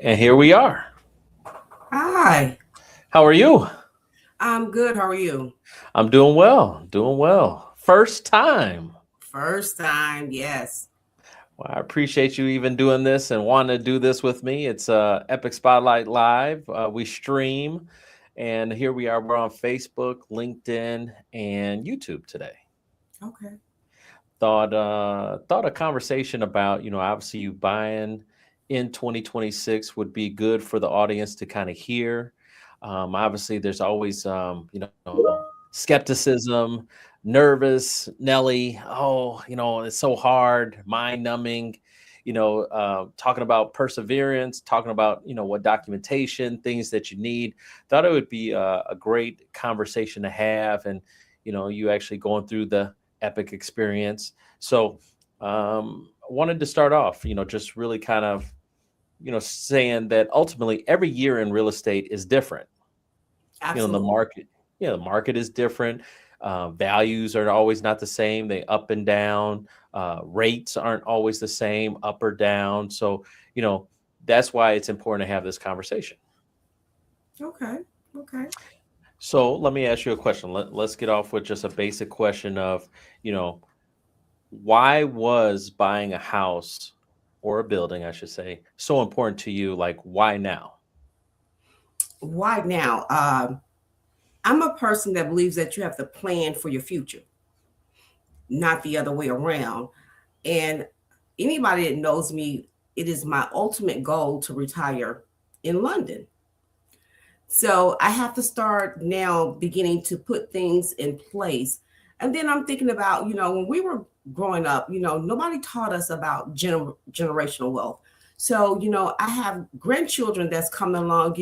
And here we are. Hi, How are you? I'm good. How are you? I'm doing well. Doing well. First time. First time, yes. Well, I appreciate you even doing this and wanting to do this with me. It's Epic Spotlight Live. We stream, and here we are. We're on Facebook, LinkedIn, and YouTube today. Okay. Thought a conversation about obviously you buying in 2026 would be good for the audience to kind of hear. Obviously, there's always skepticism, nervous, Nelly. Oh, it's so hard, mind numbing. Talking about perseverance, talking about what documentation, things that you need. Thought it would be a great conversation to have, and you actually going through the epic experience. So, wanted to start off, just really kind of, saying that ultimately every year in real estate is different. The Absolutely. market, the market is different. Values are always not the same. They up and down. Rates aren't always the same, up or down. So, that's why it's important to have this conversation. Okay. Okay. So let me ask you a question. Let's get off with just a basic question of, you know, why was buying a house or a building, I should say, so important to you? Like, why now? Why now? I'm a person that believes that you have to plan for your future, not the other way around. And anybody that knows me, it is my ultimate goal to retire in London. So I have to start now beginning to put things in place. And then I'm thinking about, when we were growing up, nobody taught us about generational wealth. So, I have grandchildren that's coming along,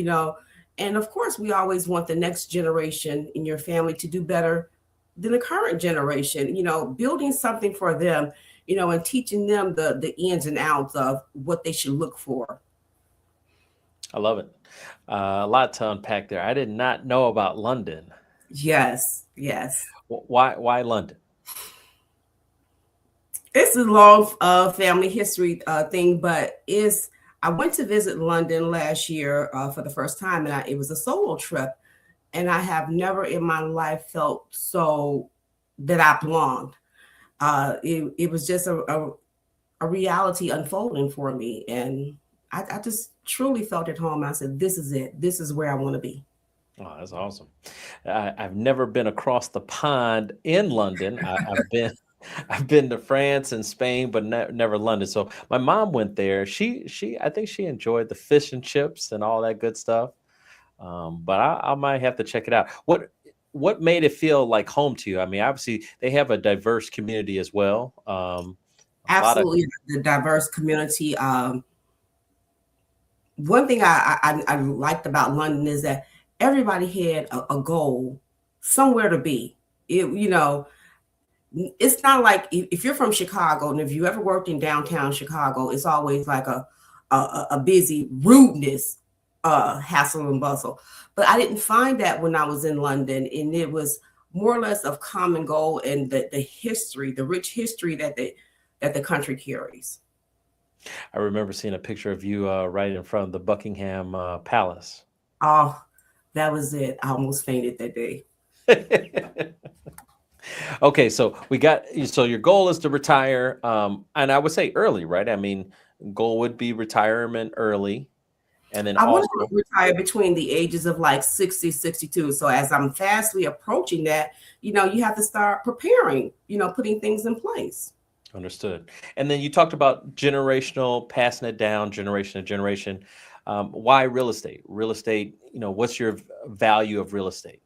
and of course, we always want the next generation in your family to do better than the current generation, building something for them, and teaching them the ins and outs of what they should look for. I love it. A lot to unpack there. I did not know about London. Yes, yes. Why London? It's a long family history thing, but it's I went to visit London last year for the first time, and it was a solo trip, and I have never in my life felt so that I belonged. It was just a reality unfolding for me, and I just truly felt at home. I said, "This is it. This is where I want to be." Oh, that's awesome. I've never been across the pond in London. I've been I've been to France and Spain, but never London. So my mom went there. I think she enjoyed the fish and chips and all that good stuff. But I might have to check it out. What made it feel like home to you? I mean, obviously they have a diverse community as well. A lot of Absolutely, the diverse community. One thing I liked about London is that everybody had a goal, somewhere to be. It's not like if you're from Chicago and if you ever worked in downtown Chicago, it's always like a busy rudeness, hassle and bustle. But I didn't find that when I was in London, and it was more or less of common goal and the history, the rich history that the country carries. I remember seeing a picture of you right in front of the Buckingham Palace. Oh, that was it. I almost fainted that day. Okay, so your goal is to retire, and I would say early, right? I mean, goal would be retirement early, and then I want to also retire between the ages of like 60, 62. So as I'm fastly approaching that, you have to start preparing, putting things in place. understood. And then you talked about generational, passing it down generation to generation. Why real estate? Real estate, what's your value of real estate?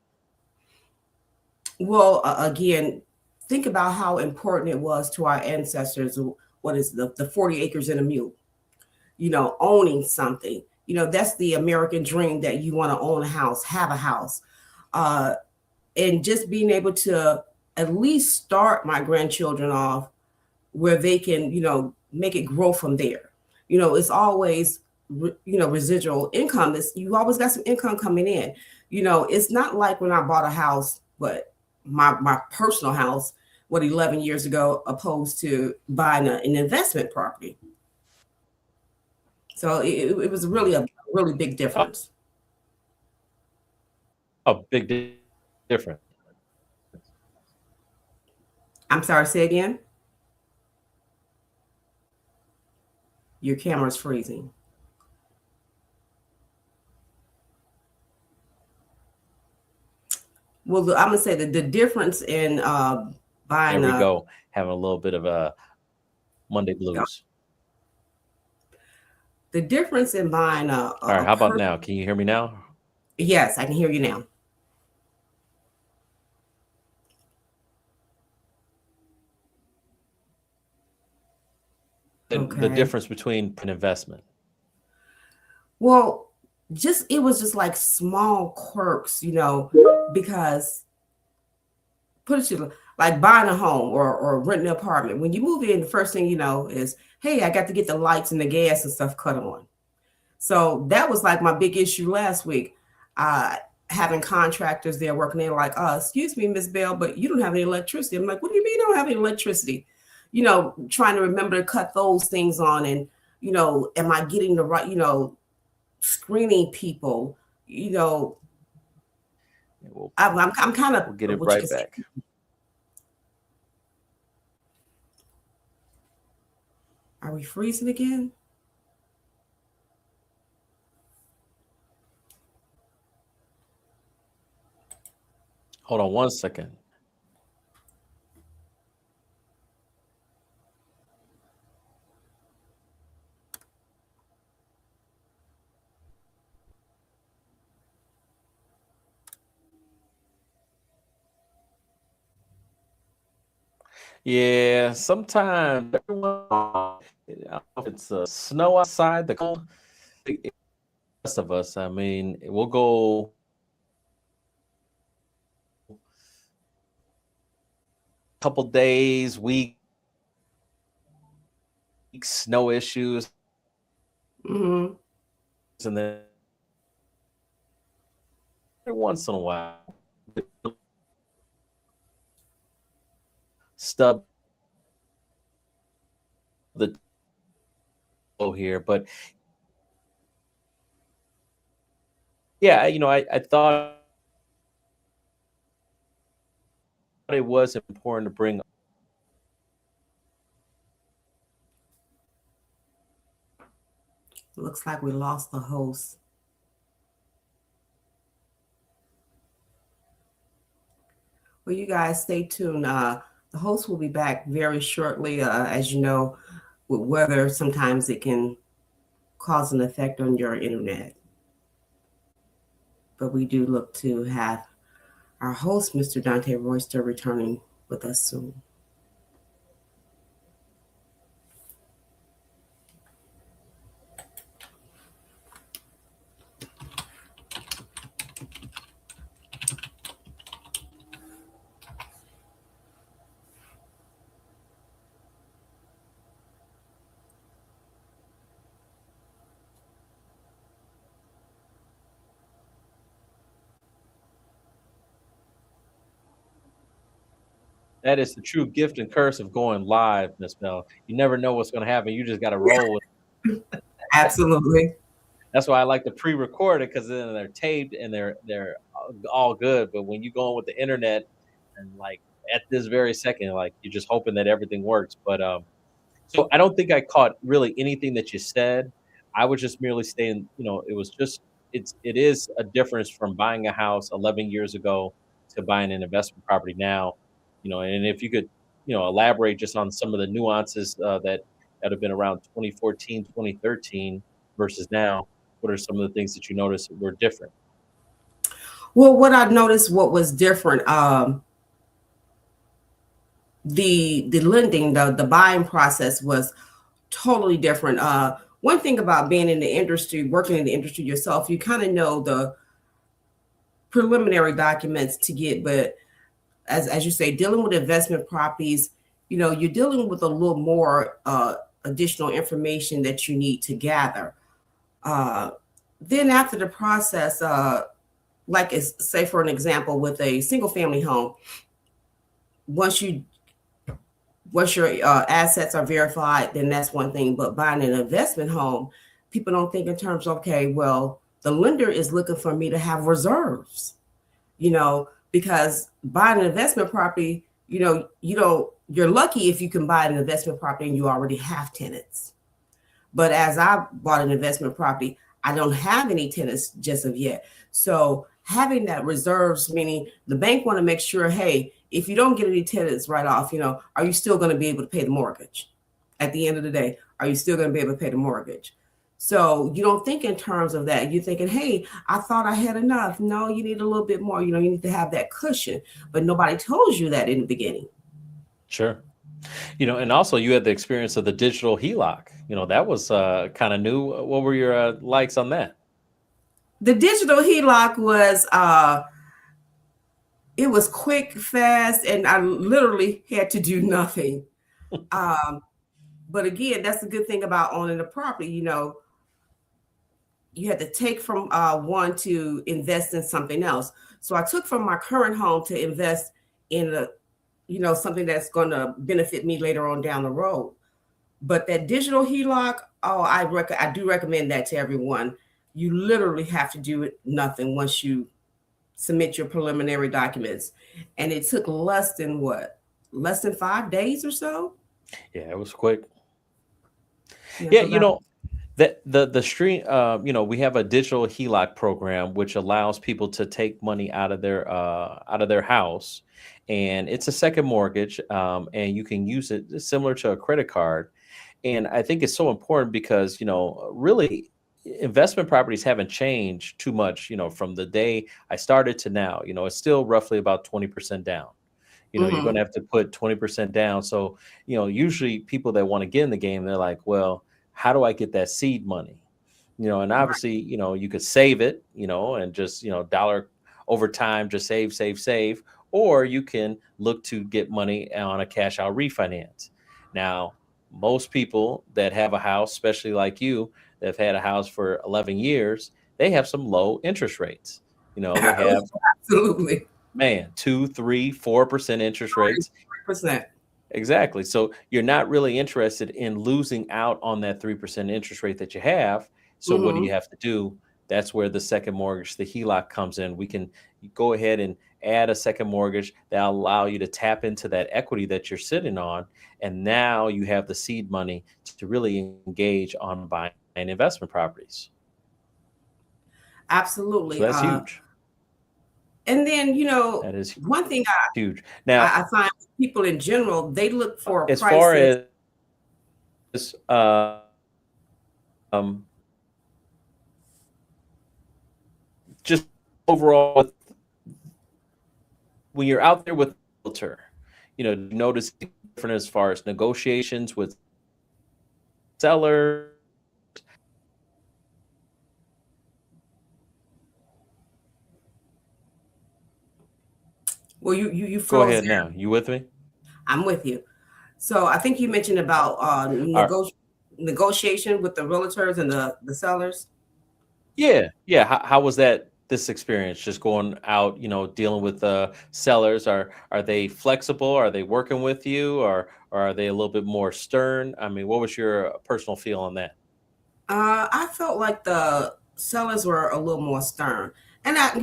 Well, again, think about how important it was to our ancestors. What is the 40 acres and a mule? Owning something. That's the American dream, that you want to own a house, have a house. Uh, and just being able to at least start my grandchildren off where they can, make it grow from there. It's always, residual income. You always got some income coming in. It's not like when I bought a house, but my personal house, 11 years ago, opposed to buying an investment property. So it was really a really big difference. Oh, big difference. I'm sorry, say again. Your camera's freezing. Well, I'm gonna say that the difference in There buying we a go. Having a little bit of a Monday blues. the difference in buying All right, a how about per now? Can you hear me now? yes, I can hear you now. The Okay. difference between an investment. Well, just it was just like small quirks, because put it to like buying a home or renting an apartment. When you move in, the first thing you know is, hey, I got to get the lights and the gas and stuff cut on. So that was like my big issue last week. Uh, Having contractors there working there like, excuse me, Miss Bell, but you don't have any electricity. I'm like, what do you mean you don't have any electricity? Trying to remember to cut those things on and, am I getting the right, screening people, you know, Yeah, I'm kind of we'll get it what you right can say. back. Are we freezing again? Hold on one second. Yeah, sometimes everyone, I don't know if it's snow outside, the cold, the rest of us. I mean, we'll go a couple days, weeks, no issues, Mm-hmm. and then every once in a while, stub the toe here. But yeah, I thought it was important to bring. Looks like we lost the host. Well, you guys stay tuned. The host will be back very shortly. As you know, with weather, sometimes it can cause an effect on your internet. But we do look to have our host, Mr. Dante Royster, returning with us soon. That is the true gift and curse of going live, Miss Bell. You never know what's going to happen. You just got to roll with. Absolutely. That's why I like to pre-record it because then they're taped and they're all good. But when you go on with the internet and like at this very second, like you're just hoping that everything works. But so I don't think I caught really anything that you said. I was just merely saying, it was just it is a difference from buying a house 11 years ago to buying an investment property now. And if you could, elaborate just on some of the nuances that have been around 2014, 2013 versus now. What are some of the things that you noticed were different? Well, what I noticed, what was different, the lending, the buying process was totally different. One thing about being in the industry, working in the industry yourself, you kind of know the preliminary documents to get, but as you say, dealing with investment properties, you're dealing with a little more additional information that you need to gather. Uh, then after the process, like is say for an example, with a single family home, once you once your assets are verified, then that's one thing. But buying an investment home, people don't think in terms of, okay, well, the lender is looking for me to have reserves, you know, because buying an investment property, you're lucky if you can buy an investment property and you already have tenants. But as I bought an investment property, I don't have any tenants just of yet. So having that reserves, meaning the bank want to make sure, hey, if you don't get any tenants right off, are you still going to be able to pay the mortgage? At the end of the day, are you still going to be able to pay the mortgage? So you don't think in terms of that. You're thinking, hey, I thought I had enough. No, you need a little bit more. You need to have that cushion. But nobody told you that in the beginning. Sure. And also you had the experience of the digital HELOC. That was kind of new. What were your likes on that? The digital HELOC was it was quick, fast, and I literally had to do nothing. But again, that's the good thing about owning a property. You had to take from one to invest in something else. So I took from my current home to invest in something that's going to benefit me later on down the road. But that digital HELOC, I do recommend that to everyone. You literally have to do nothing once you submit your preliminary documents. And it took less than 5 days or so. Yeah, it was quick. Yeah, Yeah, the stream, we have a digital HELOC program which allows people to take money out of their house, and it's a second mortgage, and you can use it similar to a credit card. And I think it's so important because really investment properties haven't changed too much, from the day I started to now. It's still roughly about 20% down. You're going to hmm have to put 20% down. So, usually people that want to get in the game, they're like, well, how do I get that seed money? And obviously, you could save it, and just, dollar over time, just save, save, save, or you can look to get money on a cash out refinance. Now, most people that have a house, especially like you, that have had a house for 11 years, they have some low interest rates. They have, Absolutely. man, 2, 3, 4% interest rates. 3%. Exactly. So you're not really interested in losing out on that 3% interest rate that you have. So what do hmm you have to do? That's where the second mortgage, the HELOC comes in. We can go ahead and add a second mortgage that'll allow you to tap into that equity that you're sitting on. And now you have the seed money to really engage on buying investment properties. So Absolutely. that's huge. And then, That is one thing huge. Now, I find people in general, they look for as far prices. as just overall, when you're out there with a realtor, do you notice different as far as negotiations with sellers? Well, you Go froze ahead there. now. You with me? I'm with you. So I think you mentioned about All right. negotiation with the realtors and the sellers. Yeah, yeah. How was this experience? Just going out, dealing with sellers. Are they flexible? Are they working with you, or are they a little bit more stern? I mean, what was your personal feel on that? I felt like the sellers were a little more stern, and I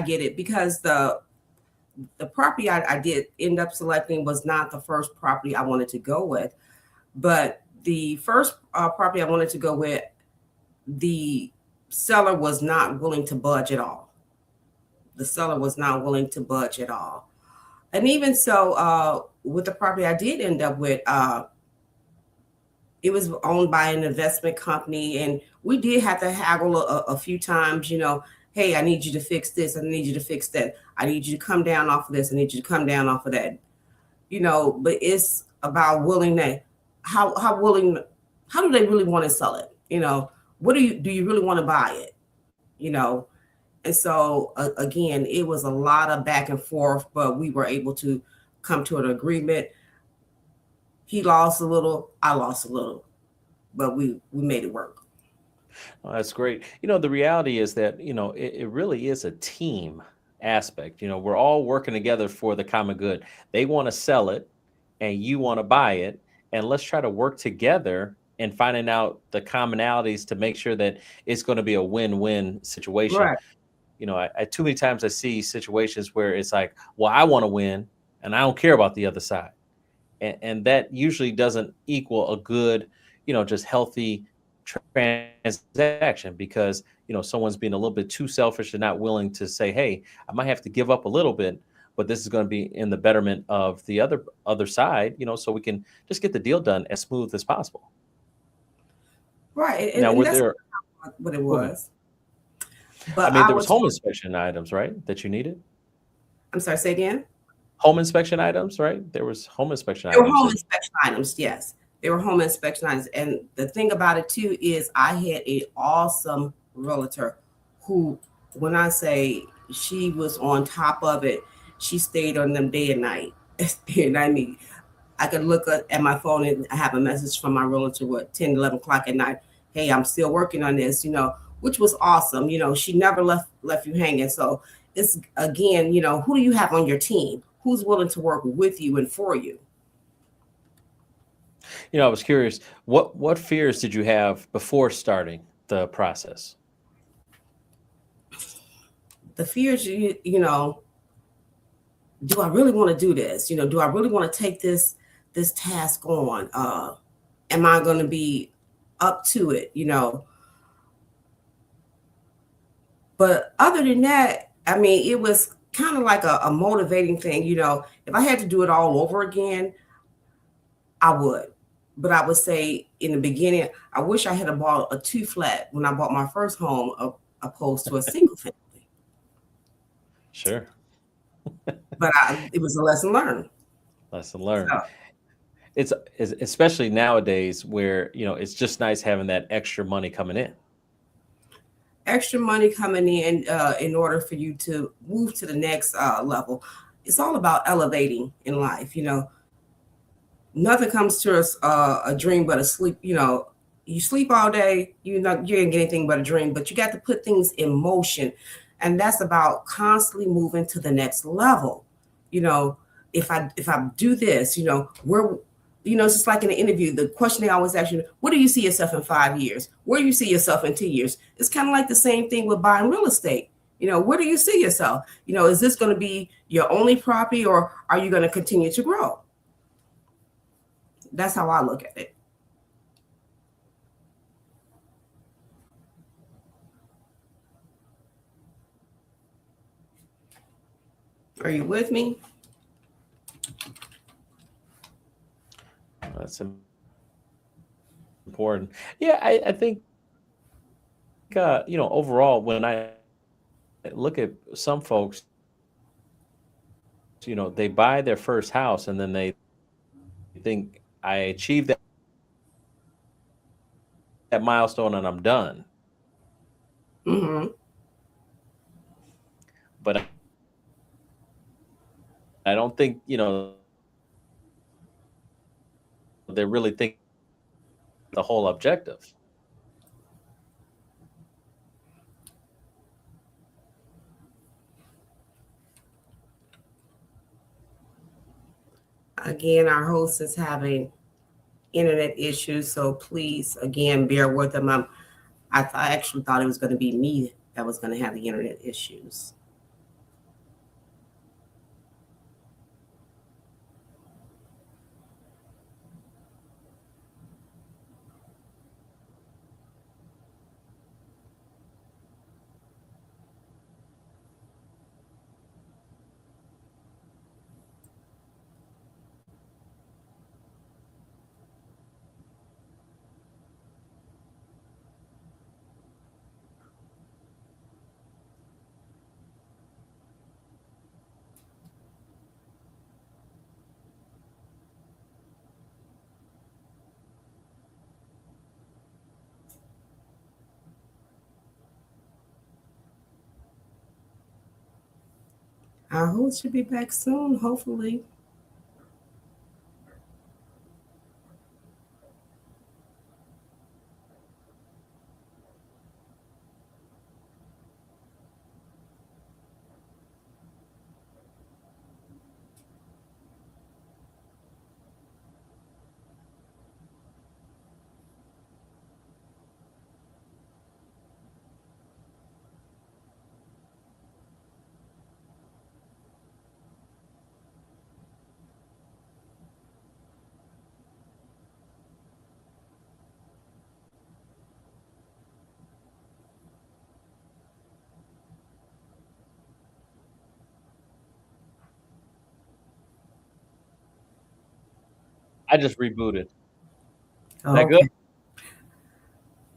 get it because the property I did end up selecting was not the first property I wanted to go with, but the first property I wanted to go with, the seller was not willing to budge at all. The seller was not willing to budge at all. And even so, with the property I did end up with, it was owned by an investment company, and we did have to haggle a few times. Hey, I need you to fix this. I need you to fix that. I need you to come down off of this. I need you to come down off of that. But it's about willingness. How willing? How do they really want to sell it? What do you really want to buy it? You know, and so again, it was a lot of back and forth, but we were able to come to an agreement. He lost a little, I lost a little, but we made it work. Oh, that's great. The reality is that, it really is a team aspect. We're all working together for the common good. They want to sell it and you want to buy it. And let's try to work together and finding out the commonalities to make sure that it's going to be a win-win situation. Right. I too many times I see situations where it's like, well, I want to win and I don't care about the other side. And that usually doesn't equal a good, just healthy transaction, because someone's being a little bit too selfish and not willing to say, hey, I might have to give up a little bit, but this is going to be in the betterment of the other side, so we can just get the deal done as smooth as possible. Right. Now, And were that's there what it okay. was. I But mean, I there was was home inspection items, right, that you needed? I'm sorry, say again. Home inspection items, right? There was home inspection They were items home that inspection items, yes. They were home inspection items. And the thing about it too is I had a awesome realtor who, when I say she was on top of it, she stayed on them day and night. And I mean, I could look at my phone and I have a message from my realtor, 10, 11 o'clock at night. Hey, I'm still working on this, which was awesome. She never left you hanging. So it's again, who do you have on your team? Who's willing to work with you and for you? I was curious, what fears did you have before starting the process? The fears, do I really want to do this? Do I really want to take this task on? Am I going to be up to it? But other than that, I mean, it was kind of like a motivating thing. If I had to do it all over again, I would. But I would say in the beginning, I wish I had bought a two flat when I bought my first home, opposed to a single family. Sure. But it was a lesson learned. Lesson learned. So It's especially nowadays where, it's just nice having that extra money coming in. extra money coming in order for you to move to the next level. It's all about elevating in life. Nothing comes to us a dream but a sleep. You sleep all day, you didn't get anything but a dream. But you got to put things in motion, and that's about constantly moving to the next level. You know, if I do this, where it's just like in an interview, the question they always ask you, where do you see yourself in 5 years? Where do you see yourself in 2 years? It's kind of like the same thing with buying real estate. Where do you see yourself? Is this going to be your only property, or are you going to continue to grow? That's how I look at it. Are you with me? That's important. Yeah, I think overall, when I look at some folks, they buy their first house and then they think I achieved that milestone and I'm done. Mm-hmm. But I don't think, they really think the whole objective. Again, our host is having internet issues, so please, again, bear with them. I actually thought it was going to be me that was going to have the internet issues. Our host should be back soon, hopefully. I just rebooted. That good? Okay.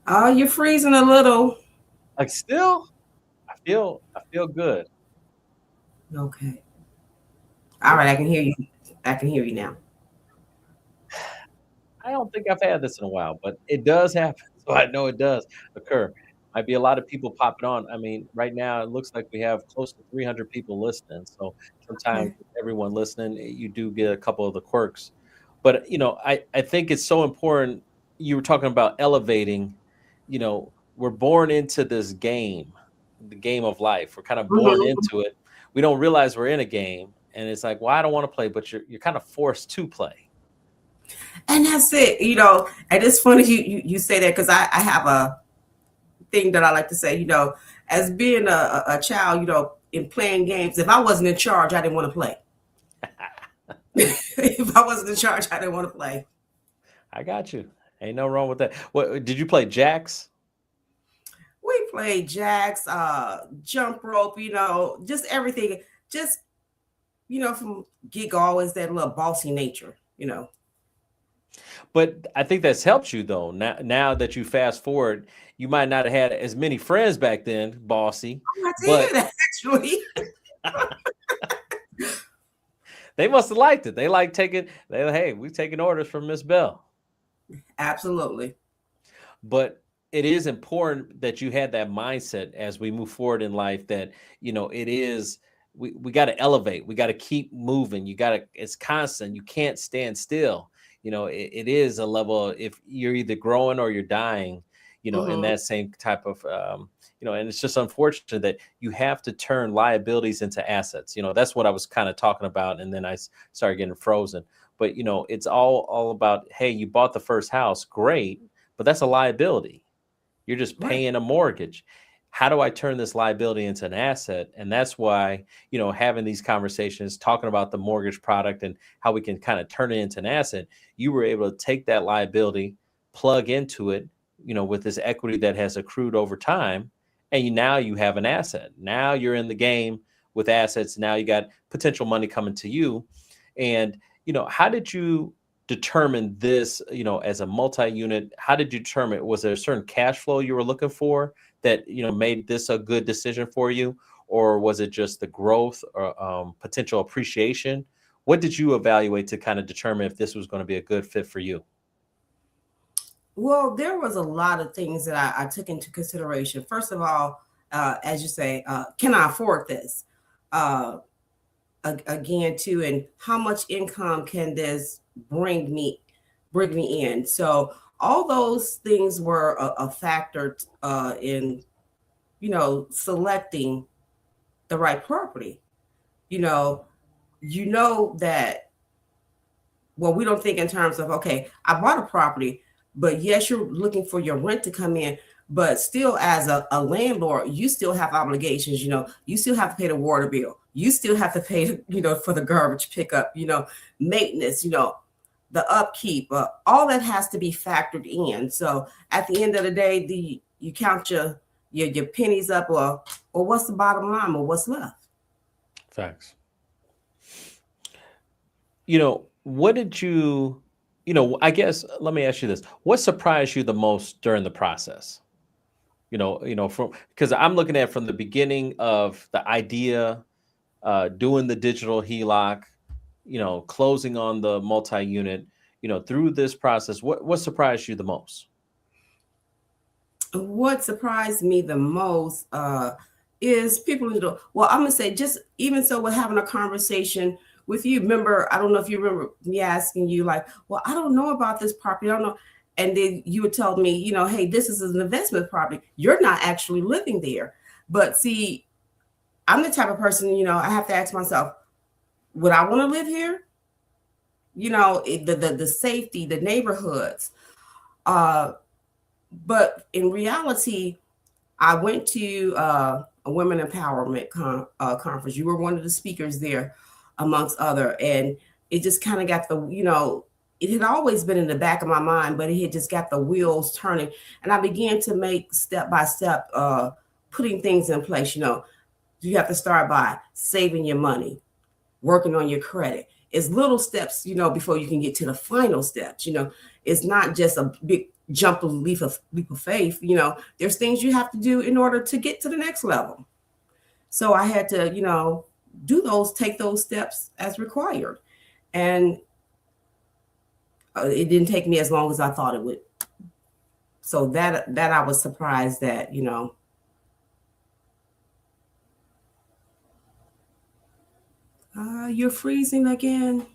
Oh, you're freezing a little. Like still, I feel good. Okay. All Yeah. right, I can hear you. I can hear you now. I don't think I've had this in a while, but it does happen. So I know it does occur. Might be a lot of people popping on. I mean, right now it looks like we have close to 300 people listening. So sometimes Okay. with everyone listening, you do get a couple of the quirks. But I think it's so important. You were talking about elevating. We're born into this game, the game of life. We're kind of born Mhm. into it. We don't realize we're in a game, and it's like, well, I don't want to play, but you're kind of forced to play. And that's it. And it's funny you say that because I have a thing that I like to say. As being a child, in playing games, if I wasn't in charge, I didn't want to play. If I wasn't in charge, I didn't want to play. I got you. Ain't no wrong with that. What did you play jacks? We played jacks, jump rope, just everything. Just, from gig always that little bossy nature. But I think that's helped you though. Now that you fast forward, you might not have had as many friends back then, bossy, I but did actually. they must have liked it. They like taking hey, we taking orders from Miss Bell. Absolutely. But it is important that you had that mindset as we move forward in life that it is we got to elevate, we got to keep moving, you got to, it's constant, you can't stand still. It is a level, if you're either growing or you're dying, in Hmm. that same type of and it's just unfortunate that you have to turn liabilities into assets. That's what I was kind of talking about, and then started getting frozen. But it's all about, hey, you bought the first house, great, but that's a liability. You're just Right. paying a mortgage. How do I turn this liability into an asset? And that's why, having these conversations, talking about the mortgage product and how we can kind of turn it into an asset, you were able to take that liability, plug into it, with this equity that has accrued over time. And now you have an asset. Now you're in the game with assets. Now you got potential money coming to you. And, how did you determine this, as a multi-unit? How did you determine, was there a certain cash flow you were looking for that, made this a good decision for you? Or was it just the growth or potential appreciation? What did you evaluate to kind of determine if this was going to be a good fit for you? Well, there was a lot of things that I took into consideration. First of all, as you say, can I afford this? Uh, Again, too, and how much income can this bring me in? So all those things were a factor in selecting the right property. You know, that, well, we don't think in terms of, okay, I bought a property, but yes, you're looking for your rent to come in, but still as a landlord, you still have obligations. You still have to pay the water bill. You still have to pay, for the garbage pickup, maintenance, the upkeep, all that has to be factored in. So at the end of the day, you count your pennies up, or what's the bottom line, or what's left. Facts. What did I guess, let me ask you this. What surprised you the most during the process? From, because I'm looking at from the beginning of the idea, doing the digital HELOC, closing on the multi-unit, through this process, what surprised you the most? What surprised me the most is people well, I'm gonna say, just even so, we're having a conversation with you. Remember, I don't know if you remember me asking you, like, well, I don't know about this property, I don't know. And then you would tell me, hey, this is an investment property. You're not actually living there. But see, I'm the type of person, I have to ask myself, would I want to live here? The safety, the neighborhoods. Uh, but in reality, I went to a women empowerment conference. You were one of the speakers there, amongst other, and it just kind of got it had always been in the back of my mind, but it had just got the wheels turning, and I began to make step by step, putting things in place. You have to start by saving your money, working on your credit, it's little steps, before you can get to the final steps. It's not just a big jump of leap of faith. There's things you have to do in order to get to the next level. So I had to, take those steps as required. And it didn't take me as long as I thought it would. So that I was surprised that, you're freezing again.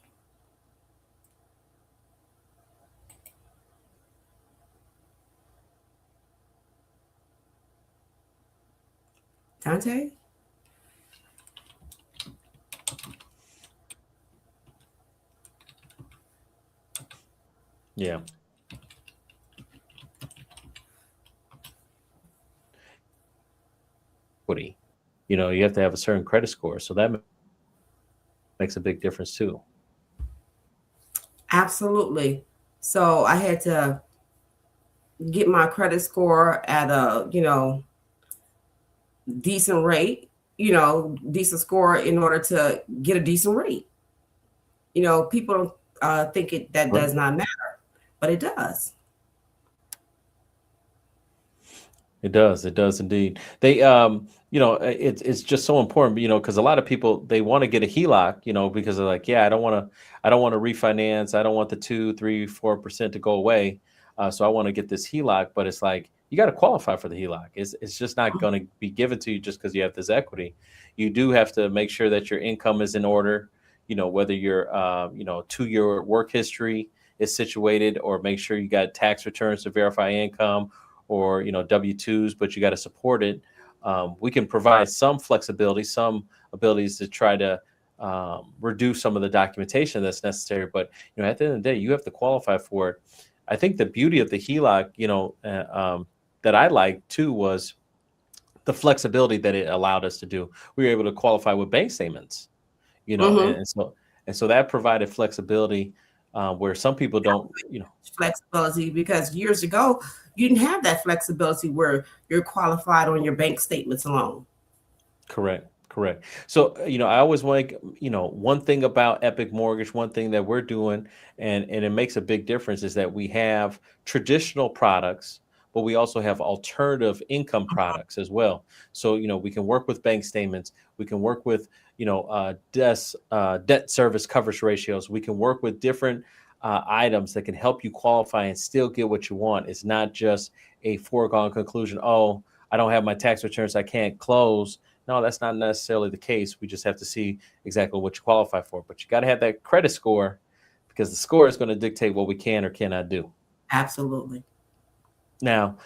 Dante? Yeah. Equity. You have to have a certain credit score. So that makes a big difference too. Absolutely. So I had to get my credit score at a, decent rate, decent score in order to get a decent rate. People don't think that Right. does not matter, but it does. It does. It does indeed. They, it's just so important, because a lot of people they want to get a HELOC, because they're like, yeah, I don't want to refinance. I don't want the 2, 3, 4% to go away. So I want to get this HELOC, but it's like you got to qualify for the HELOC. It's just not going to be given to you just because you have this equity. You do have to make sure that your income is in order. Whether your, to your work history is situated, or make sure you got tax returns to verify income, or W-2s, but you got to support it. We can provide some flexibility, some abilities to try to reduce some of the documentation that's necessary. But at the end of the day, you have to qualify for it. I think the beauty of the HELOC, that I liked too, was the flexibility that it allowed us to do. We were able to qualify with bank statements, Mm-hmm. and so that provided flexibility where some people don't. Flexibility, because years ago you didn't have that flexibility where you're qualified on your bank statements alone. Correct. Correct. So, I always like, one thing about Epic Mortgage, one thing that we're doing, and it makes a big difference, is that we have traditional products, but we also have alternative income products as well. So, we can work with bank statements, we can work with, debt service coverage ratios, we can work with different items that can help you qualify and still get what you want. It's not just a foregone conclusion. Oh, I don't have my tax returns, I can't close. No, that's not necessarily the case. We just have to see exactly what you qualify for. But you got to have that credit score, because the score is going to dictate what we can or cannot do. Absolutely. Now,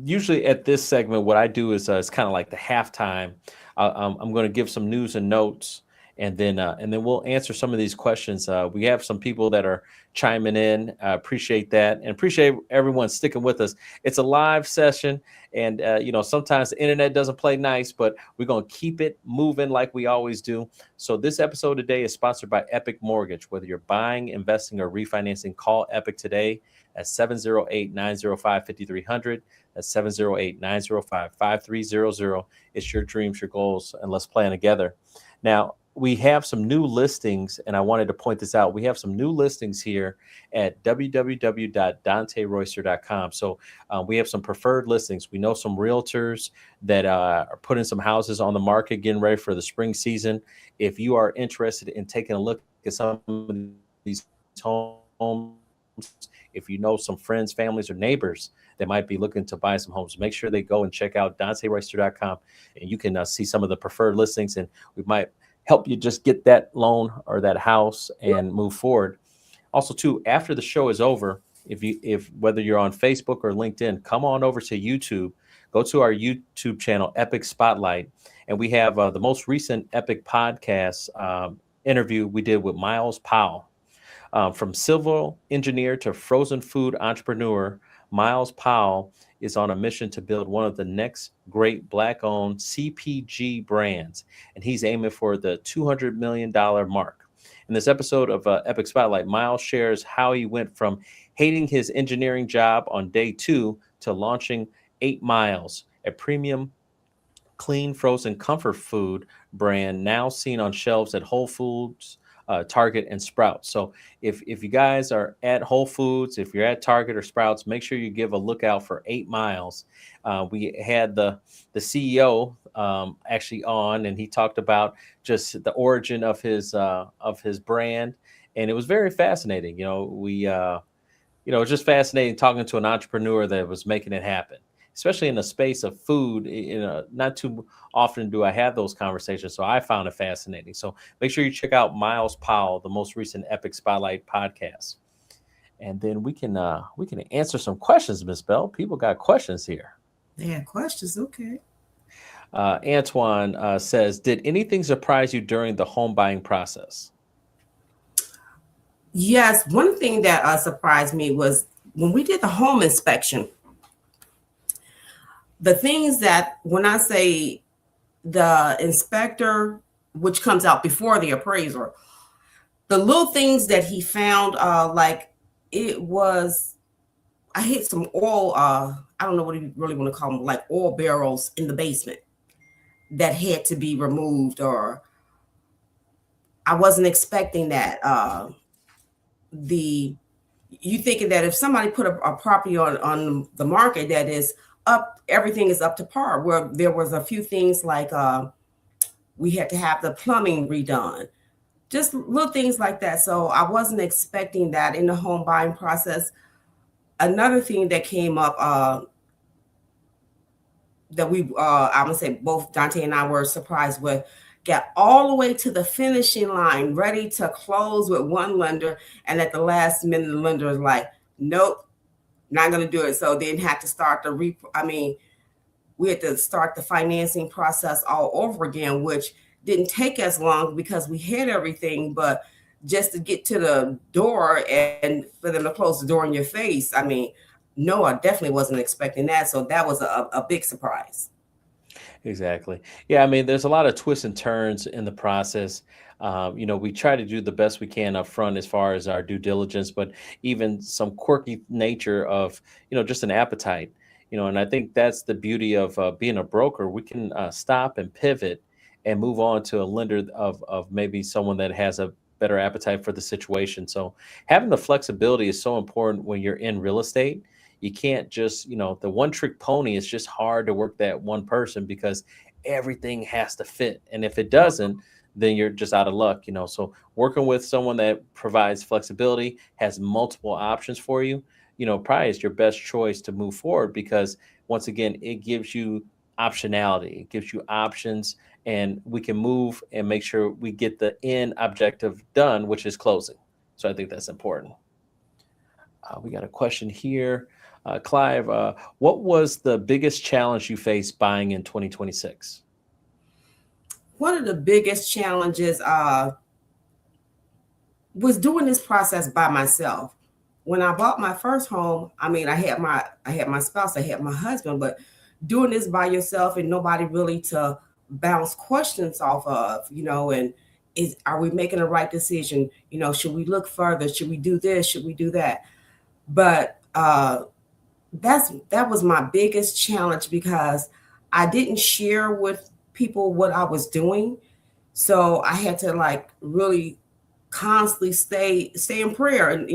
usually at this segment, what I do is it's kind of like the halftime. I'm going to give some news and notes, and then we'll answer some of these questions. We have some people that are chiming in. I appreciate that, and appreciate everyone sticking with us. It's a live session, and sometimes the internet doesn't play nice, but we're going to keep it moving like we always do. So this episode today is sponsored by Epic Mortgage. Whether you're buying, investing, or refinancing, call Epic today at 708-905-5300. That's 708-905-5300. It's your dreams, your goals, and let's plan together. Now, we have some new listings, and I wanted to point this out. We have some new listings here at www.danteroyster.com. So we have some preferred listings. We know some realtors that are putting some houses on the market, getting ready for the spring season. If you are interested in taking a look at some of these homes, if you know some friends, families, or neighbors that might be looking to buy some homes, make sure they go and check out danteroyster.com, and you can see some of the preferred listings, and we might help you just get that loan or that house and move forward. Also, too, after the show is over, if whether you're on Facebook or LinkedIn, come on over to YouTube, go to our YouTube channel, Epic Spotlight, and we have the most recent Epic podcast interview we did with Miles Powell. From civil engineer to frozen food entrepreneur, Miles Powell is on a mission to build one of the next great Black-owned CPG brands, and he's aiming for the $200 million mark. In this episode of Epic Spotlight, Miles shares how he went from hating his engineering job on day 2 to launching 8 Miles, a premium clean frozen comfort food brand now seen on shelves at Whole Foods, Target and Sprouts. So if you guys are at Whole Foods, if you're at Target or Sprouts, make sure you give a lookout for 8 Miles. We had the CEO actually on, and he talked about just the origin of his brand, and it was very fascinating. It's just fascinating talking to an entrepreneur that was making it happen, especially in the space of food. Not too often do I have those conversations, so I found it fascinating. So make sure you check out Miles Powell, the most recent Epic Spotlight podcast, and then we can answer some questions, Miss Bell. People got questions here. They had questions. Okay. Antoine says, "Did anything surprise you during the home buying process?" Yes, one thing that surprised me was when we did the home inspection. The things that when I say the inspector, which comes out before the appraiser, the little things that he found, like it was, I hit some oil. I don't know what you really want to call them, like oil barrels in the basement that had to be removed, or I wasn't expecting that. The You thinking that if somebody put a property on the market that is up, everything is up to par. Where there was a few things like we had to have the plumbing redone, just little things like that. So I wasn't expecting that in the home buying process. Another thing that came up that I'm gonna say both Dante and I were surprised with. Got all the way to the finishing line, ready to close with one lender, and at the last minute, the lender was like, "Nope, not gonna do it." So then had to start we had to start the financing process all over again, which didn't take as long because we had everything, but just to get to the door and for them to close the door in your face, no, I definitely wasn't expecting that. So that was a big surprise. Exactly. Yeah, I mean, there's a lot of twists and turns in the process. We try to do the best we can up front as far as our due diligence, but even some quirky nature of, just an appetite, and I think that's the beauty of being a broker. We can stop and pivot and move on to a lender of maybe someone that has a better appetite for the situation. So having the flexibility is so important when you're in real estate. You can't just, the one trick pony is just hard to work that one person because everything has to fit. And if it doesn't, then you're just out of luck. So working with someone that provides flexibility, has multiple options for you, probably is your best choice to move forward because once again, it gives you optionality, it gives you options, and we can move and make sure we get the end objective done, which is closing. So I think that's important. We got a question here. Clive, what was the biggest challenge you faced buying in 2026? One of the biggest challenges was doing this process by myself. When I bought my first home, I had my spouse, I had my husband, but doing this by yourself and nobody really to bounce questions off of, and are we making the right decision? Should we look further? Should we do this? Should we do that? But that was my biggest challenge because I didn't share with people what I was doing. So I had to like really constantly stay in prayer, and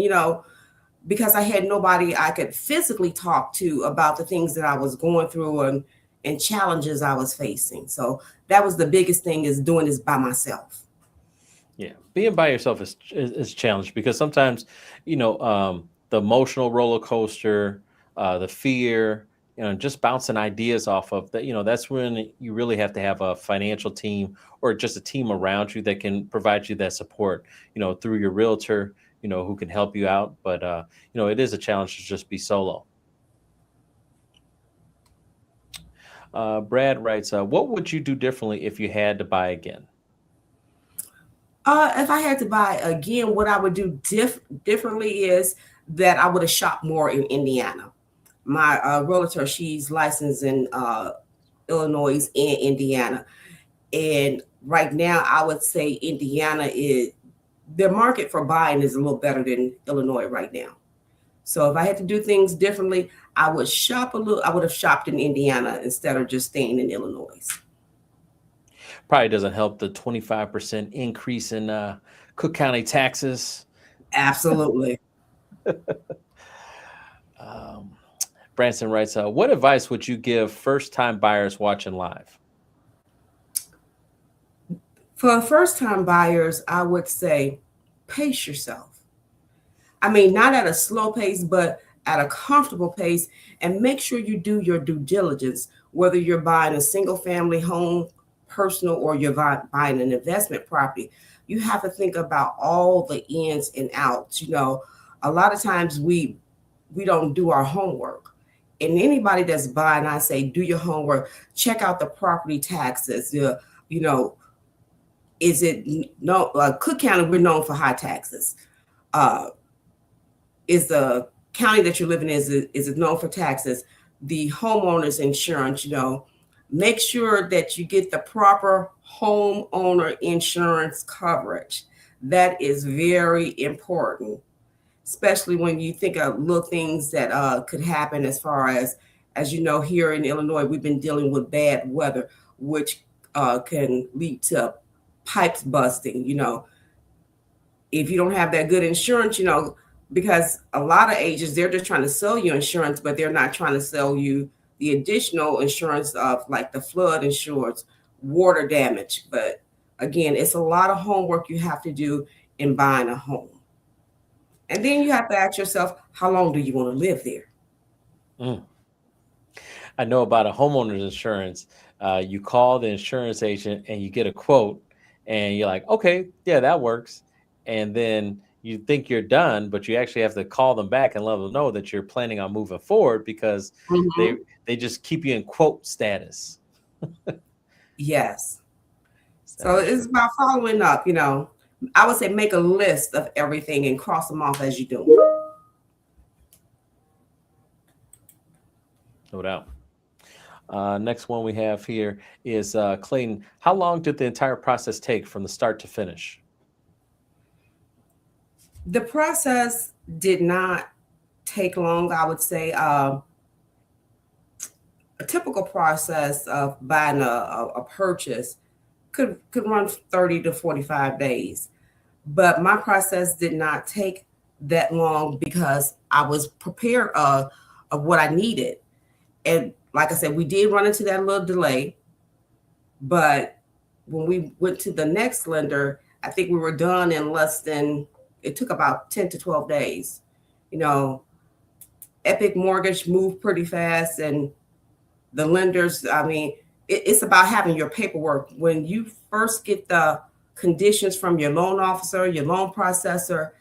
because I had nobody I could physically talk to about the things that I was going through and challenges I was facing. So that was the biggest thing, is doing this by myself. Yeah, being by yourself is challenged because sometimes, the emotional roller coaster, the fear, just bouncing ideas off of that. That's when you really have to have a financial team or just a team around you that can provide you that support. Through your realtor, who can help you out. But it is a challenge to just be solo. Brad writes, "What would you do differently if you had to buy again?" If I had to buy again, what I would do differently is that I would have shopped more in Indiana. My realtor, she's licensed in Illinois and Indiana. And right now, I would say Indiana is the market for buying is a little better than Illinois right now. So if I had to do things differently, I would shop a little. I would have shopped in Indiana instead of just staying in Illinois. Probably doesn't help the 25% increase in Cook County taxes. Absolutely. Um, Branson writes, what advice would you give first time buyers watching live? For first time buyers, I would say pace yourself. I mean, not at a slow pace, but at a comfortable pace, and make sure you do your due diligence, whether you're buying a single family home, personal, or you're buying an investment property. You have to think about all the ins and outs. A lot of times we don't do our homework. And anybody that's buying, I say, do your homework. Check out the property taxes. You know, is it no? Cook County, we're known for high taxes. Uh, is the county that you're living in, is it known for taxes? The homeowner's insurance, make sure that you get the proper homeowner insurance coverage. That is very important, especially when you think of little things that could happen as you know, here in Illinois, we've been dealing with bad weather, which can lead to pipes busting. If you don't have that good insurance, because a lot of agents, they're just trying to sell you insurance, but they're not trying to sell you the additional insurance of like the flood insurance, water damage. But again, it's a lot of homework you have to do in buying a home. And then you have to ask yourself, how long do you want to live there? Mm. I know about a homeowner's insurance. You call the insurance agent and you get a quote, and you're like, okay, yeah, that works. And then you think you're done, but you actually have to call them back and let them know that you're planning on moving forward because they Mhm. they just keep you in quote status. Yes. So Status. it's about following up. I would say make a list of everything and cross them off as you do it. No doubt. Next one we have here is Clayton. How long did the entire process take from the start to finish? The process did not take long, I would say. A typical process of buying a purchase could run 30 to 45 days. But my process did not take that long because I was prepared of what I needed. And like I said, we did run into that little delay, but when we went to the next lender, I think we were done in less than, it took about 10 to 12 days. You know, Epic Mortgage moved pretty fast, and the lenders, I mean, it's about having your paperwork. When you first get the conditions from your loan officer, your loan processor,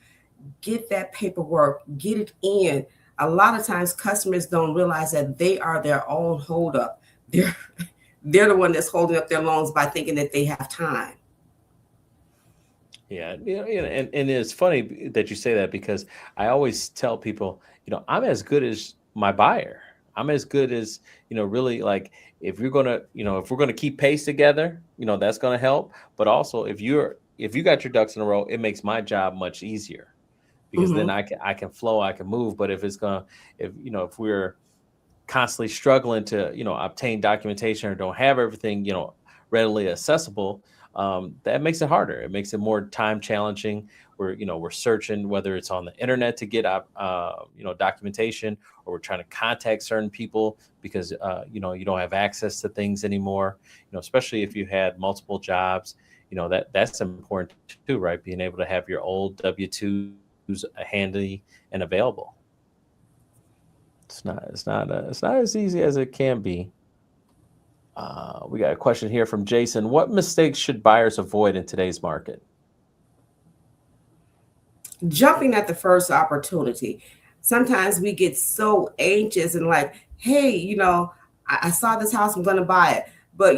get that paperwork, get it in. A lot of times customers don't realize that they are their own holdup. They're they're the one that's holding up their loans by thinking that they have time. Yeah, and it's funny that you say that because I always tell people, I'm as good as my buyer. I'm as good as, really like if you're gonna, if we're gonna keep pace together, that's gonna help. But also if you got your ducks in a row, it makes my job much easier because then Hmm. I can flow, I can move. But if it's gonna if we're constantly struggling to obtain documentation or don't have everything readily accessible, that makes it harder. It makes it more time challenging. We're searching whether it's on the internet to get documentation, or we're trying to contact certain people because you don't have access to things anymore. Especially if you had multiple jobs, that's important too, right? Being able to have your old W-2s handy and available. It's not as easy as it can be. We got a question here from Jason. What mistakes should buyers avoid in today's market? Jumping at the first opportunity. Sometimes we get so anxious and like, hey, I saw this house, I'm going to buy it. But,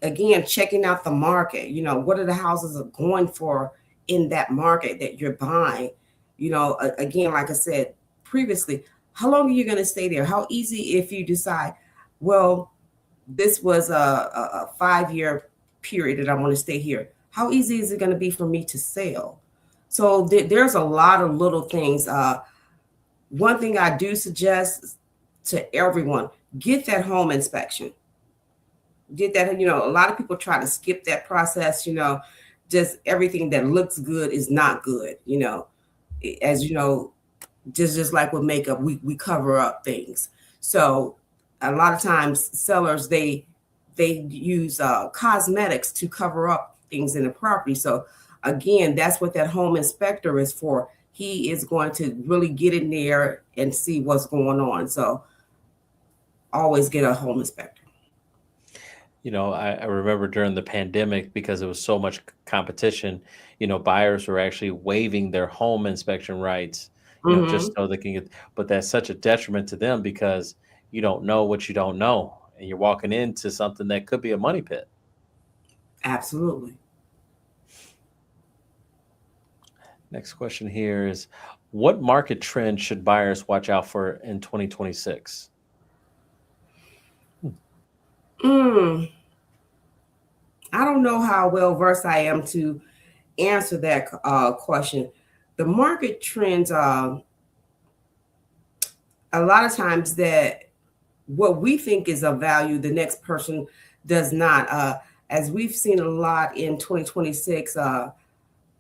again, checking out the market, what are the houses are going for in that market that you're buying? Again, like I said previously, how long are you going to stay there? How easy if you decide, well, this was a 5 year period that I want to stay here. How easy is it going to be for me to sell? So there's a lot of little things. One thing I do suggest to everyone, get that home inspection. Get that, a lot of people try to skip that process, just everything that looks good is not good. As you know, just like with makeup, we cover up things. So a lot of times sellers they use cosmetics to cover up things in the property. So again, that's what that home inspector is for. He is going to really get in there and see what's going on. So always get a home inspector. I remember during the pandemic, because there was so much competition, buyers were actually waiving their home inspection rights, just Hmm. so they can get, but that's such a detriment to them because you don't know what you don't know. And you're walking into something that could be a money pit. Absolutely. Next question here is, what market trend should buyers watch out for in 2026? Mm, I don't know how well versed I am to answer that question. The market trends, a lot of times that what we think is of value, the next person does not. As we've seen a lot in 2026,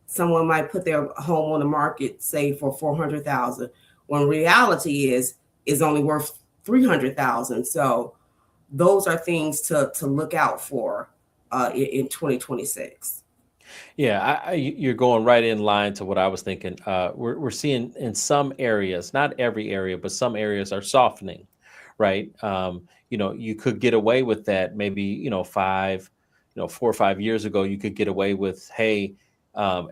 someone might put their home on the market, say for 400,000, when reality is only worth 300,000. So those are things to look out for in 2026. Yeah, you're going right in line to what I was thinking. We're seeing in some areas, not every area, but some areas are softening, right? You could get away with that maybe, 4 or 5 years ago, you could get away with, hey,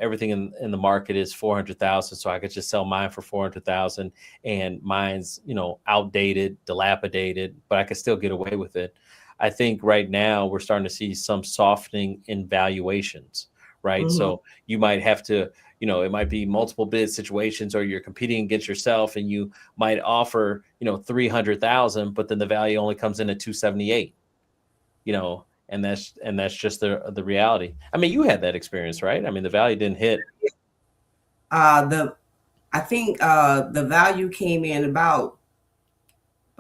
everything in the market is 400,000, so I could just sell mine for 400,000, and mine's, outdated, dilapidated, but I could still get away with it. I think right now we're starting to see some softening in valuations, right? Hmm. So you might have to, it might be multiple bid situations, or you're competing against yourself, and you might offer, 300,000, but then the value only comes in at 278, and that's just the reality. I mean, you had that experience, right? I mean, the value didn't hit. The I think the value came in about,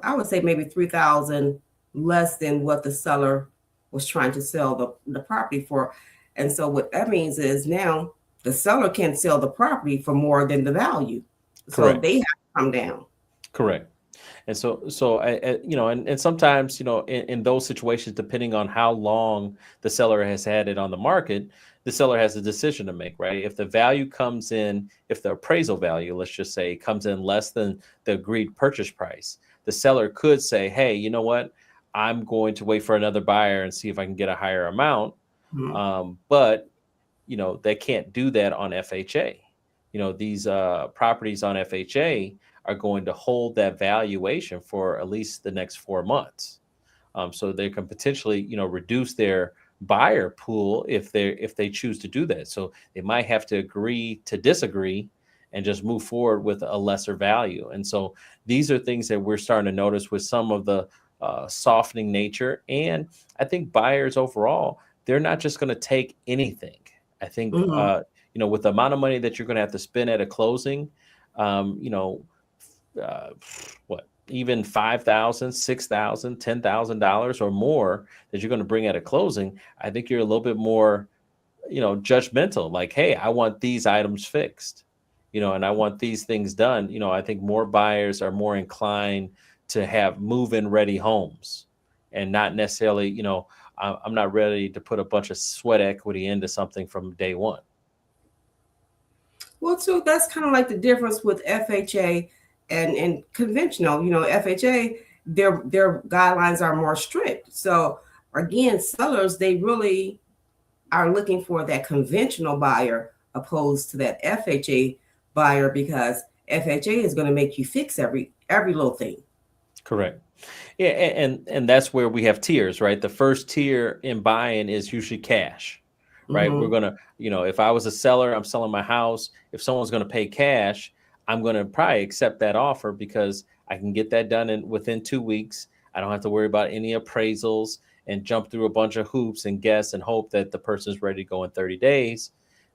I would say maybe 3,000 less than what the seller was trying to sell the property for. And so what that means is now the seller can't sell the property for more than the value. So Correct. they have to come down. Correct. And sometimes, in those situations, depending on how long the seller has had it on the market, the seller has a decision to make, right? If the value comes in, if the appraisal value, let's just say, comes in less than the agreed purchase price, the seller could say, hey, you know what? I'm going to wait for another buyer and see if I can get a higher amount. Mhm. But they can't do that on FHA. These properties on FHA are going to hold that valuation for at least the next 4 months. So they can potentially, reduce their buyer pool if they choose to do that. So they might have to agree to disagree and just move forward with a lesser value. And so these are things that we're starting to notice with some of the softening nature. And I think buyers overall, they're not just going to take anything. I think, Mhm. with the amount of money that you're going to have to spend at a closing, um, you know, uh, what, even 5,000, 6,000, $10,000 or more that you're going to bring at a closing, I think you're a little bit more, judgmental. Like, hey, I want these items fixed, and I want these things done. I think more buyers are more inclined to have move-in ready homes, and not necessarily, I'm not ready to put a bunch of sweat equity into something from day one. Well, too, that's kind of like the difference with FHA and conventional. FHA, their guidelines are more strict. So again, sellers, they really are looking for that conventional buyer opposed to that FHA buyer, because FHA is going to make you fix every little thing. Correct. Yeah, and that's where we have tiers, right? The first tier in buying is usually cash, right? We're Hmm. gonna, if I was a seller, I'm selling my house. If someone's gonna pay cash, I'm gonna probably accept that offer because I can get that done in within 2 weeks. I don't have to worry about any appraisals and jump through a bunch of hoops and guess and hope that the person's ready to go in 30 days.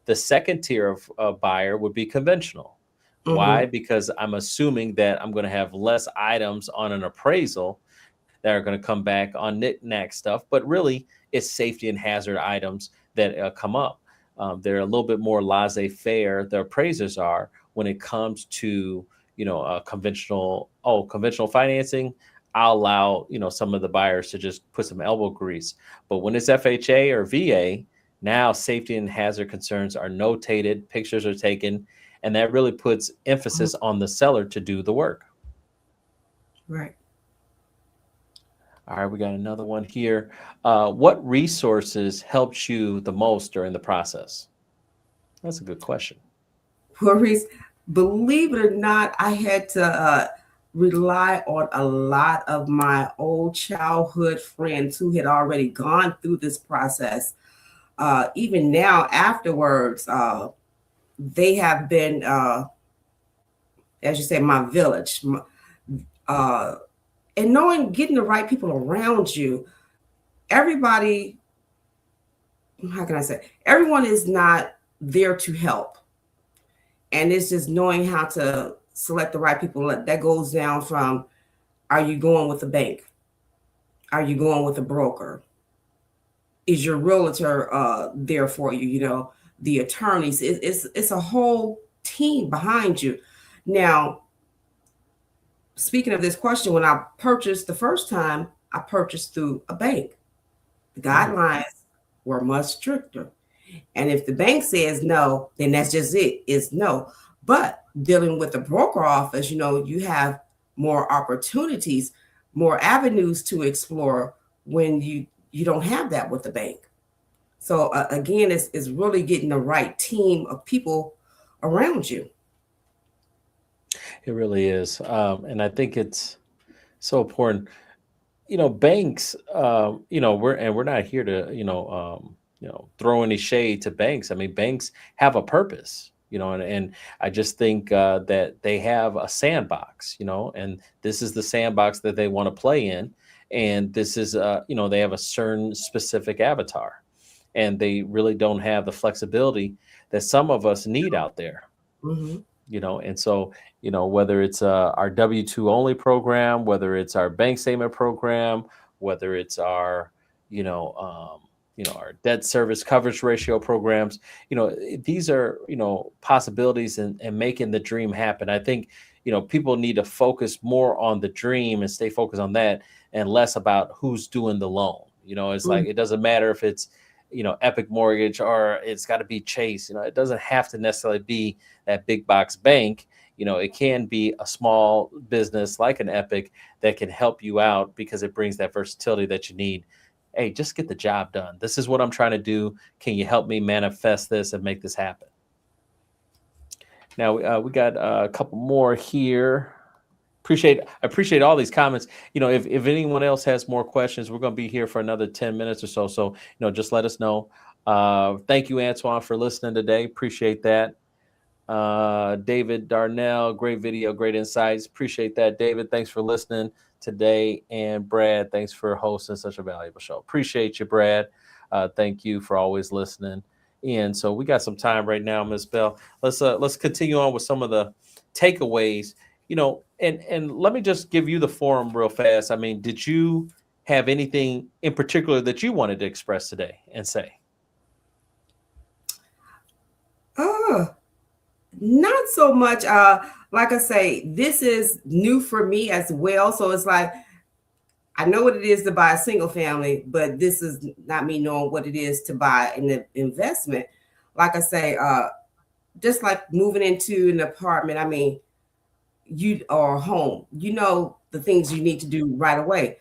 The second tier of buyer would be conventional. Why? Hmm. Because I'm assuming that I'm going to have less items on an appraisal that are going to come back on knick-knack stuff, but really it's safety and hazard items that come up. They're a little bit more laissez-faire. The appraisers are when it comes to conventional financing. I'll allow some of the buyers to just put some elbow grease. But when it's FHA or VA, now safety and hazard concerns are notated, pictures are taken, and that really puts emphasis on the seller to do the work. Right. All right, we got another one here. What resources helped you the most during the process? That's a good question. Maurice, believe it or not, I had to rely on a lot of my old childhood friends who had already gone through this process. Even now, afterwards, they have been, as you say, my village. Uh, and knowing, getting the right people around you, everybody, how can I say, everyone is not there to help. And it's just knowing how to select the right people. That goes down from, are you going with a bank? Are you going with a broker? Is your realtor there for you? The attorneys. It's a whole team behind you. Now, speaking of this question, when I purchased the first time, I purchased through a bank. The guidelines were much stricter. And if the bank says no, then that's just it. It's no. But dealing with the broker office, you have more opportunities, more avenues to explore when you don't have that with the bank. So again, it's really getting the right team of people around you. It really is. And I think it's so important. Banks, we're not here to, throw any shade to banks. I mean, banks have a purpose, and I just think that they have a sandbox, and this is the sandbox that they want to play in. And this is, they have a certain specific avatar, and they really don't have the flexibility that some of us need out there. Mm-hmm. And so whether it's our W-2 only program, whether it's our bank statement program, whether it's our our debt service coverage ratio programs, these are possibilities and making the dream happen. I think people need to focus more on the dream and stay focused on that, and less about who's doing the loan. It's like, it doesn't matter if it's Epic Mortgage or it's got to be Chase. It doesn't have to necessarily be that big box bank. It can be a small business like an Epic that can help you out because it brings that versatility that you need. Hey, just get the job done. This is what I'm trying to do. Can you help me manifest this and make this happen? Now we got a couple more here. I appreciate all these comments. If anyone else has more questions, we're going to be here for another 10 minutes or so. So, just let us know. Thank you, Antoine, for listening today. Appreciate that. David Darnell, great video, great insights. Appreciate that, David. Thanks for listening today. And Brad, thanks for hosting such a valuable show. Appreciate you, Brad. Thank you for always listening. And so we got some time right now, Ms. Bell. Let's continue on with some of the takeaways. And let me just give you the forum real fast. I mean, did you have anything in particular that you wanted to express today and say? Not so much. Like I say, this is new for me as well. So it's like, I know what it is to buy a single family, but this is not me knowing what it is to buy an investment. Like I say, just like moving into an apartment, I mean, or a home, the things you need to do right away.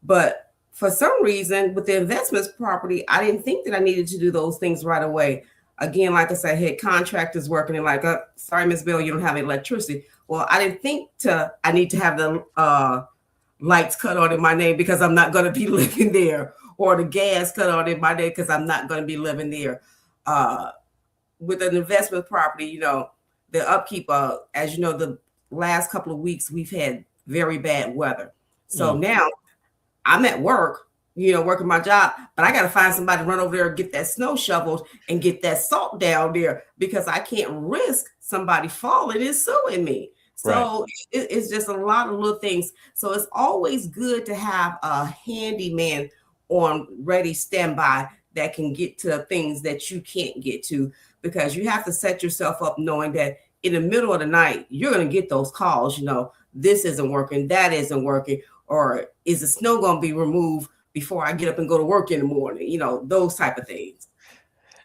But for some reason, with the investments property, I didn't think that I needed to do those things right away. Again, like I said, I had contractors working and like, sorry, Ms. Bell, you don't have electricity. Well, I didn't think I need to have the lights cut on in my name because I'm not going to be living there, or the gas cut on in my name because I'm not going to be living there. With an investment property, the upkeep, as you know, the last couple of weeks, we've had very bad weather. So now I'm at work, working my job, but I got to find somebody to run over there and get that snow shoveled and get that salt down there because I can't risk somebody falling and suing me. So it's just a lot of little things. So it's always good to have a handyman on ready standby that can get to things that you can't get to, because you have to set yourself up knowing that in the middle of the night, you're going to get those calls, this isn't working, that isn't working, or is the snow going to be removed before I get up and go to work in the morning, those type of things.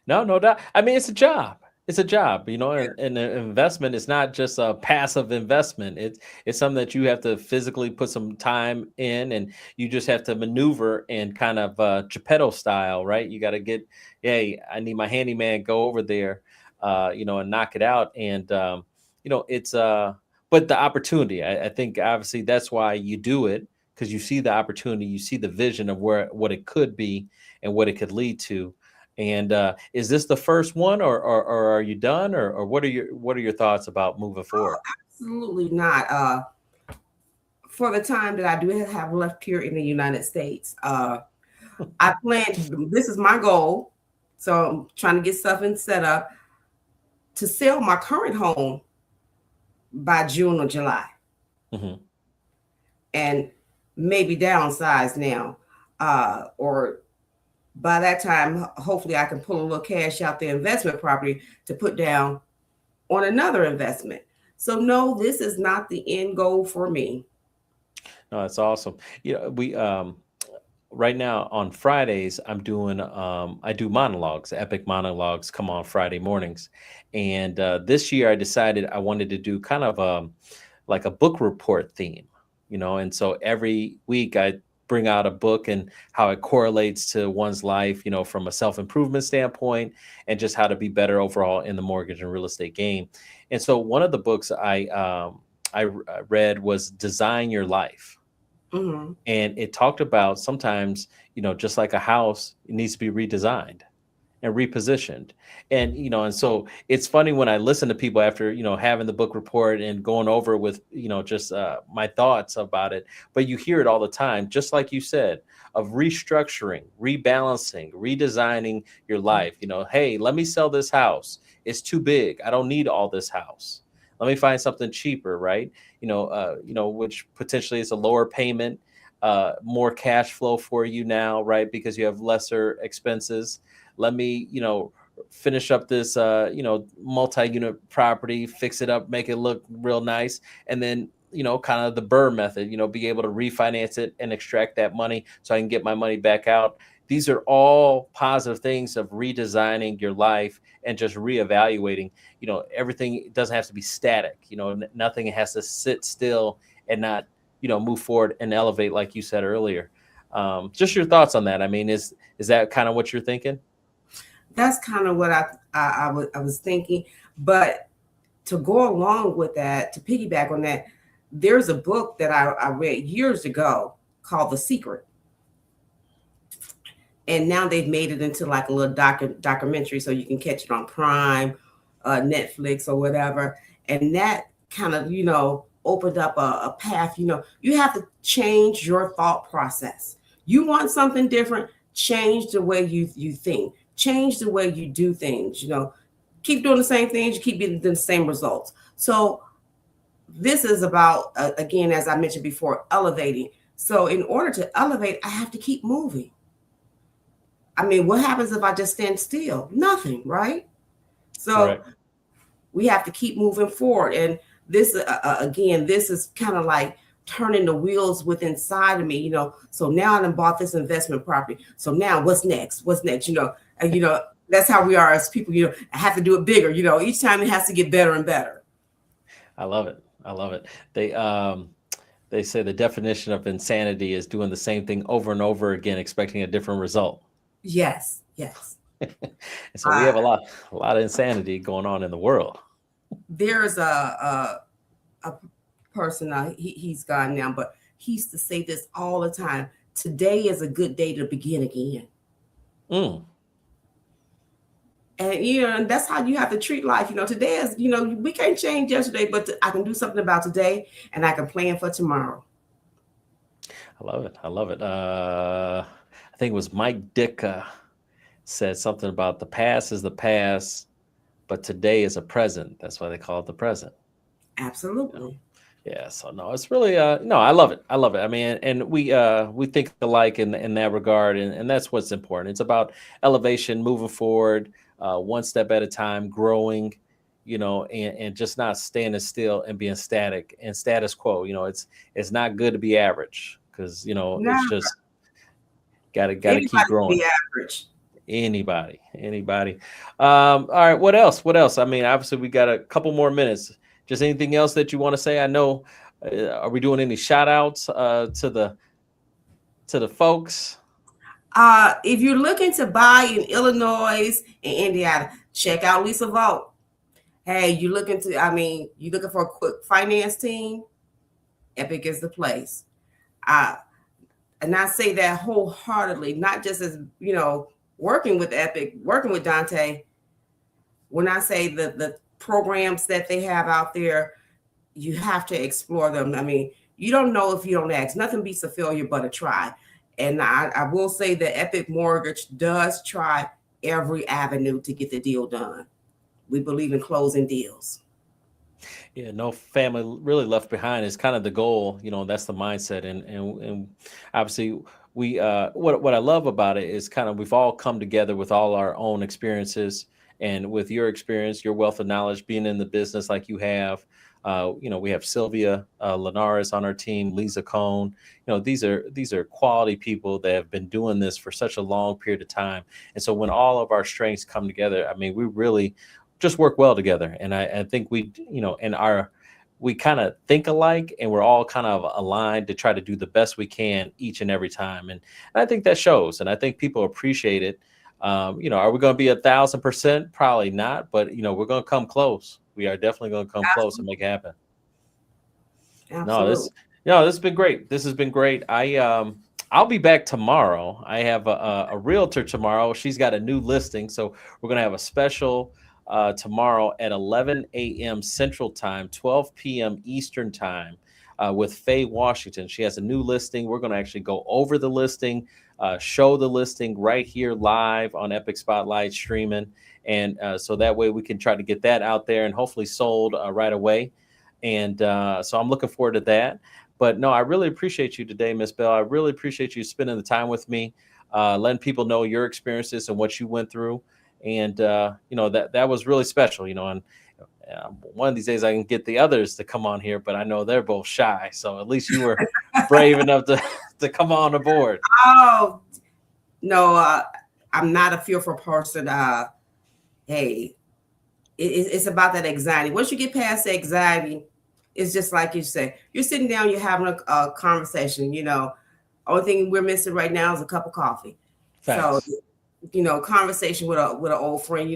No, no doubt. I mean, it's a job. It's a job, and an investment is not just a passive investment. It's something that you have to physically put some time in, and you just have to maneuver and kind of Geppetto style, right? You got to get, hey, I need my handyman go over there, and knock it out. And it's but the opportunity. I think obviously that's why you do it, because you see the opportunity, you see the vision of what it could be and what it could lead to. And is this the first one, or are you done, or what are your thoughts about moving Oh, forward? absolutely not. For the time that I do have left here in the United States, I plan. This is my goal, so I'm trying to get stuff and set up to sell my current home by June or July, Hmm. and maybe downsize now, or by that time, hopefully, I can pull a little cash out the investment property to put down on another investment. So no, this is not the end goal for me. No, that's awesome. We right now on Fridays, I do monologues. Epic monologues come on Friday mornings, and this year I decided I wanted to do kind of like a book report theme, and so every week I bring out a book and how it correlates to one's life, from a self-improvement standpoint, and just how to be better overall in the mortgage and real estate game. And so one of the books I read was Design Your Life, Hmm. and it talked about sometimes, just like a house, it needs to be redesigned and repositioned. And and so it's funny when I listen to people after having the book report and going over it with just my thoughts about it. But you hear it all the time, just like you said, of restructuring, rebalancing, redesigning your life. Hey, let me sell this house, it's too big, I don't need all this house, let me find something cheaper, right? Which potentially is a lower payment, more cash flow for you now, right? Because you have lesser expenses. Let me finish up this multi-unit property, fix it up, make it look real nice, and then kind of the Burr method, be able to refinance it and extract that money so I can get my money back out. These are all positive things of redesigning your life and just reevaluating. Everything doesn't have to be static. Nothing has to sit still and not move forward and elevate, like you said earlier. Just your thoughts on that. I mean, is that kind of what you're thinking? That's kind of what I was thinking. But to go along with that, to piggyback on that, there's a book that I read years ago called The Secret, and now they've made it into like a little documentary, so you can catch it on Prime, Netflix, or whatever. And that kind of opened up a path. You have to change your thought process. You want something different, change the way you think, change the way you do things. Keep doing the same things, you keep getting the same results. So this is about, again, as I mentioned before, elevating. So in order to elevate, I have to keep moving. I mean, what happens if I just stand still? Nothing, right? So Correct. we have to keep moving forward. And this, again, this is kind of like turning the wheels within inside of me. So now I done bought this investment property. So now what's next? What's next? And that's how we are as people. I have to do it bigger. Each time it has to get better and better. I love it. I love it. They say the definition of insanity is doing the same thing over and over again, expecting a different result. Yes, yes. And so we Uh, have a lot of insanity going on in the world. there's a person, he's gone now, but he used to say this all the time: today is a good day to begin again. Mm, And and that's how you have to treat life. Today is, we can't change yesterday, but I can do something about today, and I can plan for tomorrow. I love it. I love it. I think it was Mike Dick said something about the past is the past, but today is a present. That's why they call it the present. You know? Absolutely. Yeah, so no, it's really no, I love it. I love it. I mean, and we think alike in that regard, and that's what's important. It's about elevation, moving forward, one step at a time, growing, and just not standing still and being static and status quo. It's not good to be average because No, it's just gotta keep anybody can growing. be average. Anybody. All right, what else? I mean, obviously we got a couple more minutes. Just anything else that you want to say? I know, are we doing any shout outs to the folks? If you're looking to buy in Illinois and Indiana, check out Lisa Vogt. Hey, you looking for a quick finance team? Epic is the place. Uh, and I say that wholeheartedly, not just as, working with Epic, working with Dante. When I say the programs that they have out there, you have to explore them. I mean, you don't know if you don't ask. Nothing beats a failure but a try. And I will say that Epic Mortgage does try every avenue to get the deal done. We believe in closing deals. Yeah, no family really left behind is kind of the goal. That's the mindset, and obviously what I love about it is kind of we've all come together with all our own experiences, and with your experience, your wealth of knowledge, being in the business like you have. We have Sylvia Linares on our team, Lisa Cohn. These are quality people that have been doing this for such a long period of time, and so when all of our strengths come together, I mean, we really just work well together. And I think we kind of think alike, and we're all kind of aligned to try to do the best we can each and every time. And I think that shows, and I think people appreciate it. Are we going to be 1,000%? Probably not, but we're going to come close. We are definitely going to come close and make it happen. No, Absolutely. this has been great. This has been great. I'll be back tomorrow. I have a realtor tomorrow. She's got a new listing, so we're gonna have a special tomorrow at 11 a.m. Central Time, 12 p.m. Eastern Time, with Faye Washington. She has a new listing. We're gonna actually go over the listing, show the listing right here live on Epic Spotlight streaming, and so that way we can try to get that out there and hopefully sold right away. And so I'm looking forward to that. But no, I really appreciate you today, Miss Bell. I really appreciate you spending the time with me, letting people know your experiences and what you went through. And that was really special. And one of these days I can get the others to come on here, but I know they're both shy. So at least you were brave enough to come on aboard. Oh no, I'm not a fearful person. Hey, it's about that anxiety. Once you get past the anxiety, it's just like you say, you're sitting down, you're having a conversation. Only thing we're missing right now is a cup of coffee. So, Facts. conversation with an old friend.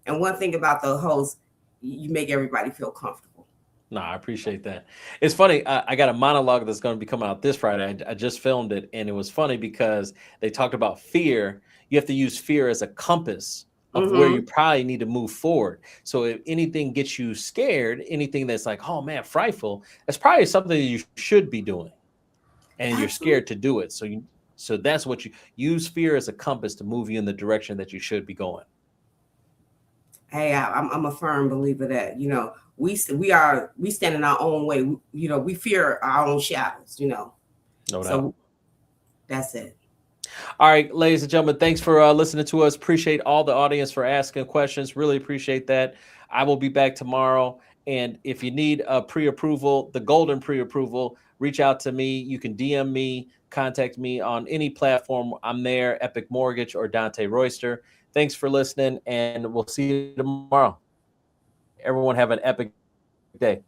And one thing about the host, you make everybody feel comfortable. No, I appreciate that. It's funny. I got a monologue that's going to be coming out this Friday. I just filmed it, and it was funny because they talked about fear. You have to use fear as a compass of where Mm-hmm. you probably need to move forward. So if anything gets you scared, anything that's like, oh man, frightful, that's probably something that you should be doing, and you're Absolutely. scared to do it. So that's what you use fear as a compass to move you in the direction that you should be going. Hey, I'm a firm believer that we stand in our own way. We fear our own shadows. No doubt. So that's it. All right, ladies and gentlemen, thanks for listening to us. Appreciate all the audience for asking questions. Really appreciate that. I will be back tomorrow. And if you need a pre approval, the golden pre approval, reach out to me. You can DM me, contact me on any platform. I'm there, Epic Mortgage or Dante Royster. Thanks for listening, and we'll see you tomorrow. Everyone have an epic day.